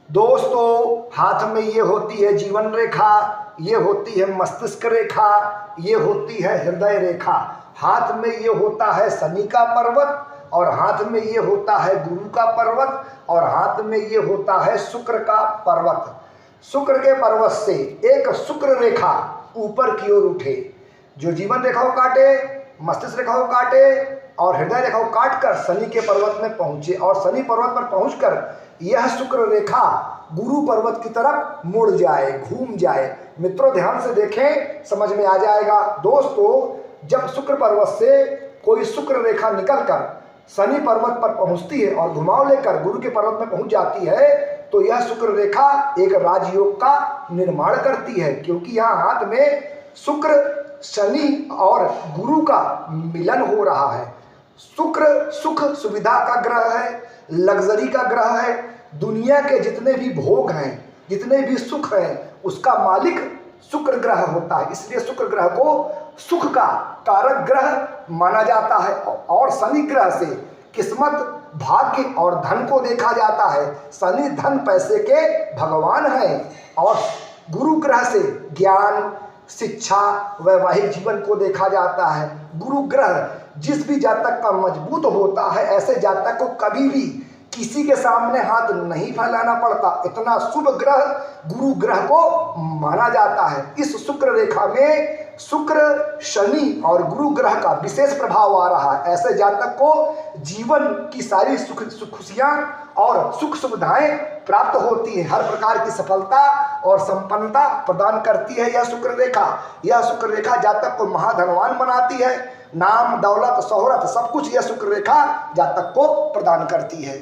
दोस्तों, हाथ में ये होती है जीवन रेखा, ये होती है मस्तिष्क रेखा, ये होती है हृदय रेखा। हाथ में ये होता है शनि का पर्वत, और हाथ में ये होता है गुरु का पर्वत, और हाथ में ये होता है शुक्र का पर्वत। शुक्र के पर्वत से एक शुक्र रेखा ऊपर की ओर उठे, जो जीवन रेखा को काटे, मस्तिष्क रेखा को काटे और हृदय रेखा को काटकर शनि के पर्वत में पहुंचे, और शनि पर्वत पर पहुंचकर यह शुक्र रेखा गुरु पर्वत की तरफ मुड़ जाए, घूम जाए। मित्रों, ध्यान से देखें, समझ में आ जाएगा। दोस्तों, जब शुक्र पर्वत से कोई शुक्र रेखा निकलकर शनि पर्वत पर पहुंचती है और घुमाव लेकर गुरु के पर्वत में पहुंच जाती है, तो यह शुक्र रेखा एक राजयोग का निर्माण करती है, क्योंकि यहाँ हाथ में शुक्र, शनि और गुरु का मिलन हो रहा है। शुक्र सुख सुविधा का ग्रह है, लग्जरी का ग्रह है। दुनिया के जितने भी भोग हैं, जितने भी सुख हैं, उसका मालिक शुक्र ग्रह होता है। इसलिए शुक्र ग्रह को सुख का कारक ग्रह माना जाता है। और शनि ग्रह से किस्मत, भाग्य और धन को देखा जाता है। शनि धन पैसे के भगवान हैं, और गुरु ग्रह से ज्ञान, शिक्षा, वैवाहिक जीवन को देखा जाता है। गुरु ग्रह जिस भी जातक का मजबूत होता है, ऐसे जातक को कभी भी किसी के सामने हाथ नहीं फैलाना पड़ता। इतना शुभ ग्रह गुरु ग्रह को माना जाता है। इस शुक्र रेखा में शुक्र, शनि और गुरु ग्रह का विशेष प्रभाव आ रहा है। ऐसे जातक को जीवन की सारी सुख खुशियां और सुख सुविधाएं प्राप्त होती है। हर प्रकार की सफलता और संपन्नता प्रदान करती है यह शुक्र रेखा। यह शुक्र रेखा जातक को महाधनवान बनाती है। नाम, दौलत, शोहरत सब कुछ यह शुक्र रेखा जातक को प्रदान करती है।